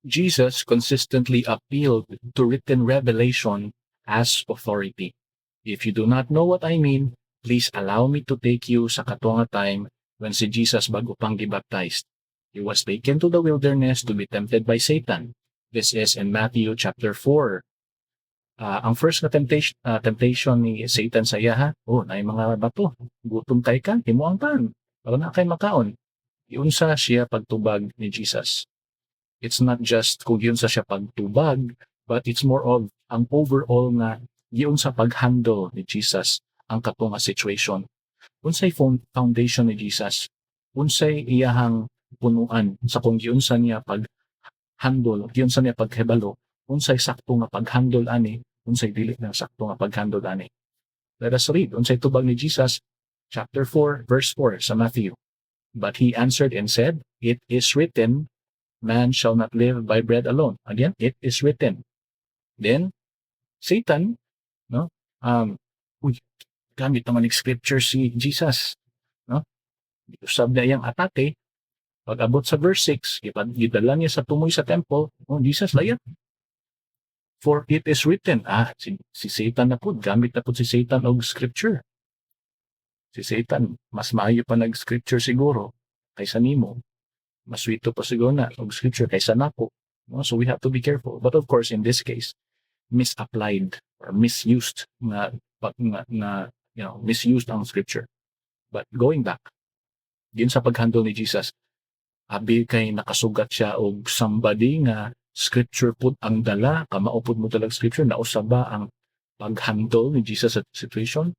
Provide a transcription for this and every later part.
Jesus consistently appealed to written revelation as authority. If you do not know what I mean, please allow me to take you sa katong time when si Jesus bago pang gibaptized. He was taken to the wilderness to be tempted by Satan. This is in Matthew chapter 4. Ang first na temptation ni Satan sa iya, na mga bato, gutom kay ka, himo ang pan, para na kay makaon. Iunsa siya pagtubag ni Jesus. It's not just kung yun sa siya pagtubag, but it's more of ang overall nga yun sa pag-handle ni Jesus ang katong nga situation. Unsay foundation ni Jesus, unsay iyahang punuan sa kung yun sa niya pag-handle, yun sa niya paghibalo, unsay sakto nga pag-handle ani, unsay dili na sakto nga pag-handle ani. Let us read unsay tubag ni Jesus, chapter 4, verse 4 sa Matthew. But he answered and said, "It is written, man shall not live by bread alone." Again, it is written. Then, Satan, no? Gamit naman ng scripture si Jesus, no? Usab na iyang atake, pag abot sa verse 6, gidala niya sa tumoy sa temple, Jesus layat. For it is written, si Satan na po, gamit na po si Satan og scripture. Si Satan, mas maayo pa nag-scripture siguro, kaysa nimo. Mas sweeto pa siguro na og scripture kaysa nako. No? So we have to be careful. But of course, in this case, misapplied or misused misused ang scripture. But going back, yun sa paghandle ni Jesus, abi kay nakasugat siya og somebody nga scripture pud ang dala, kamaupod mo talag scripture, nausaba ang paghandle ni Jesus sa situation.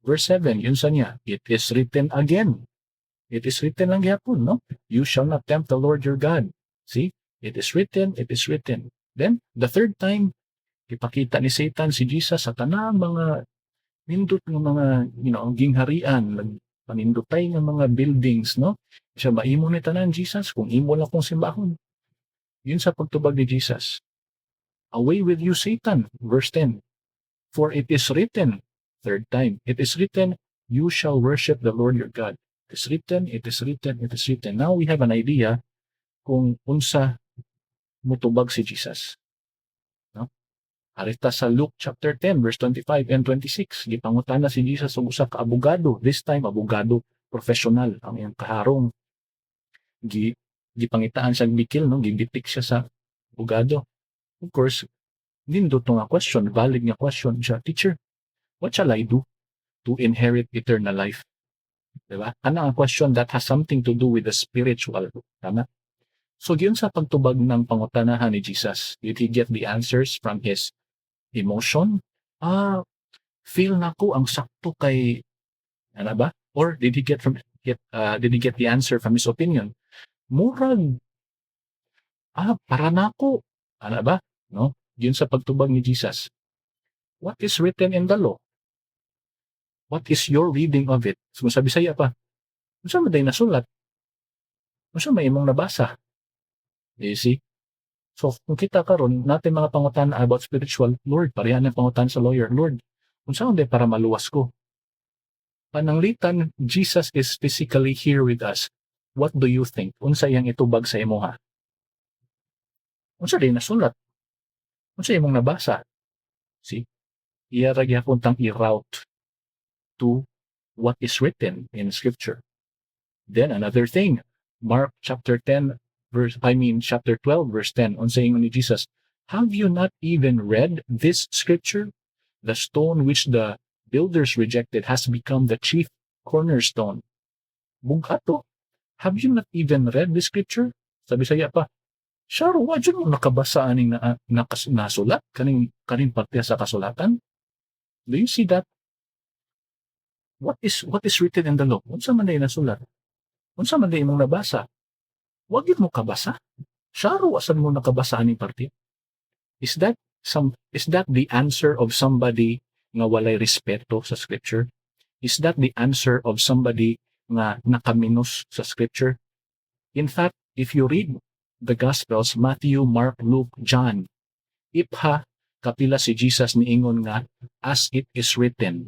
Verse 7, yun sa niya, it is written again. It is written lang gyapon, no? You shall not tempt the Lord your God. See? It is written, it is written. Then, the third time, ipakita ni Satan si Jesus sa tanang mga nindot ng mga, ang gingharian, panindutay ng mga buildings, no? Siya maimo ni tanan, Jesus, kung imo lang kong simbahon. Yun sa pagtubag ni Jesus. Away with you, Satan. Verse 10. For it is written, third time, it is written, you shall worship the Lord your God. It is written, it is written, it is written. Now we have an idea kung unsa mutubag si Jesus. No? Arita sa Luke chapter 10, verse 25 and 26. Gipangutana si Jesus og usa ka abogado. This time, abogado professional. Ang iyang kaharong. Gipangitaan siyang bikil, no? Gibitik siya sa abogado. Of course, nindot nga question, valid nga question siya. Teacher, what shall I do to inherit eternal life? Diba? Ano ang question that has something to do with the spiritual? Tama? So, yun sa pagtubag ng pangutanahan ni Jesus, did he get the answers from his emotion? Feel na ko ang sakto kay, ano ba? Or did he get the answer from his opinion? Murag, para na ko. Ano ba? No? Yun sa pagtubag ni Jesus. What is written in the law? What is your reading of it? Sumasabi saya pa, unsa man day nasulat? Unsa may imong nabasa? You see? So, kung kita karon natin mga pangutan about spiritual, Lord, parehan ng pangutan sa lawyer, Lord, unsa man day para maluwas ko? Pananglitan, Jesus is physically here with us. What do you think? Unsa iyang itubag sa imuha? Unsa day nasulat? Unsa imong nabasa? See? Iya ra gyapon tang i-route to what is written in scripture. Then another thing, Mark chapter 12 verse 10, on saying ni Jesus, have you not even read this scripture? The stone which the builders rejected has become the chief cornerstone. Bugato, have you not even read this scripture? Sabi saya pa, Sharo, wa dyan mo nakabasa aning nasulat, kaning parte sa kasulatan? Do you see that? What is written in the law? Unsa man day nasulat? Unsa man day imong nabasa? Wa gyud mo kabasa? Sharo, asan mo nakabasa aning parte? Is that the answer of somebody nga walay respeto sa scripture? Is that the answer of somebody nga nakaminos sa scripture? In fact, if you read the Gospels, Matthew, Mark, Luke, John, ipha kapila si Jesus niingon nga, as it is written.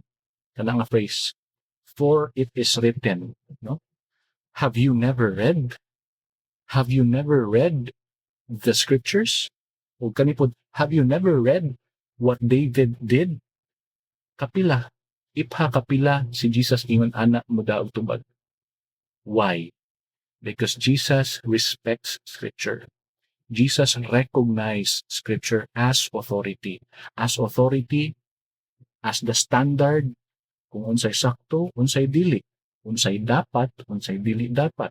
Kana nga phrase, for it is written. No? Have you never read? Have you never read the scriptures? O kanipod, have you never read what David did? Kapila, ipha kapila si Jesus ingon anak mo daog tubag. Why? Because Jesus respects scripture. Jesus recognized scripture as authority. As authority, as the standard, kung unsay sakto, unsay dili. Unsay dapat, unsay dili dapat.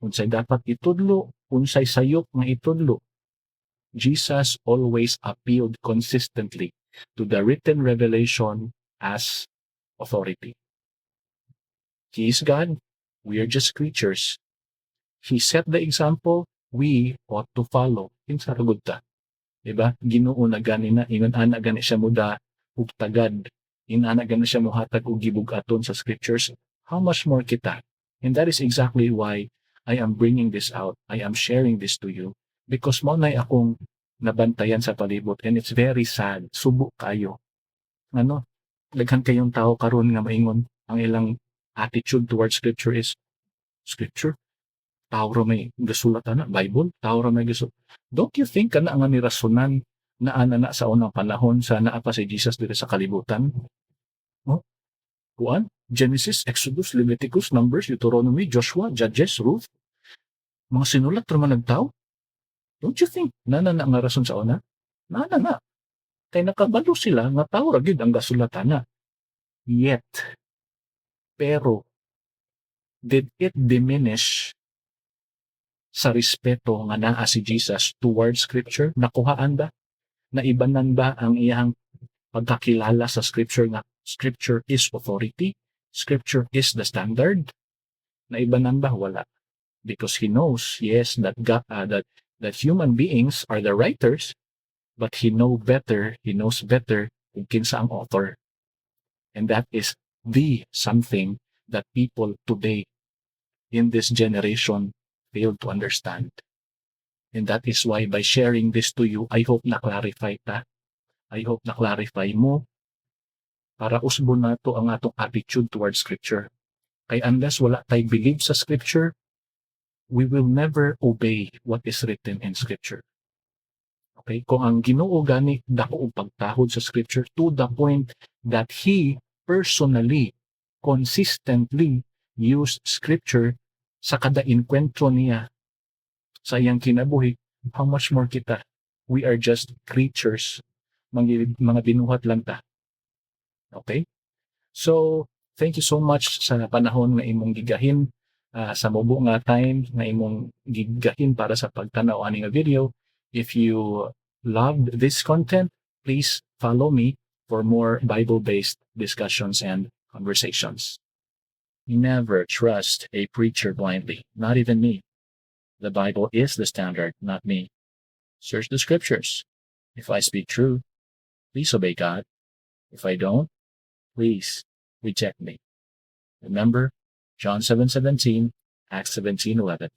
Unsay dapat itudlo, unsay sayop nga itudlo. Jesus always appealed consistently to the written revelation as authority. He is God. We are just creatures. He set the example. We ought to follow. Insarugod ta. Diba? Ginoo na gani na. Ingon ana gani siya muda ug tagad. Inana gani siya muhatag og gibug-aton sa scriptures. How much more kita? And that is exactly why I am bringing this out. I am sharing this to you. Because mo na akong nabantayan sa palibot and it's very sad. Subo kayo. Ano? Daghan kayong tao karon nga maingon ang ilang attitude towards scripture is scripture. Tao ra may gasulat na Bible. Tao ra may gasulat. Don't you think kana nga ni rasunan na ana sa unang panahon sa naa pa si Jesus dito sa kalibutan? No? Kuan? Genesis, Exodus, Leviticus, Numbers, Deuteronomy, Joshua, Judges, Ruth. Mga sinulat ra man nagtao. Don't you think nana na nga rason sa una? Nana na. Kay nakabalo sila nga tao ra gyud ang gasulatan na. Yet, pero did it diminish sa respeto nga naa si Jesus towards scripture? Nakuhaan ba? Naibanan ba ang iyang pagkakilala sa scripture nga scripture is authority? Scripture is the standard? Naibanan ba? Wala. Because he knows, yes, that that human beings are the writers, but he knows better kung kinsa ang author. And that is the something that people today in this generation fail to understand. And that is why by sharing this to you, I hope na-clarify ta. I hope na-clarify mo para usbon na to ang atong attitude towards scripture. Kay unless wala tayong believe sa scripture, we will never obey what is written in scripture. Okay? Kung ang Ginoo gani dako og pagtahod sa scripture to the point that he personally, consistently used scripture sa kada enkwentro niya sa iyang kinabuhi, how much more kita? We are just creatures. Mga binuhat lang ta. Okay? So, thank you so much sa panahon nga imong gigahin, sa mubo nga time nga imong gigahin para sa pagtanaw ani nga video. If you loved this content, please follow me for more Bible-based discussions and conversations. Never trust a preacher blindly, not even me. The Bible is the standard, not me. Search the scriptures. If I speak true, please obey God. If I don't, please reject me. Remember, John 7:17, Acts 17:11.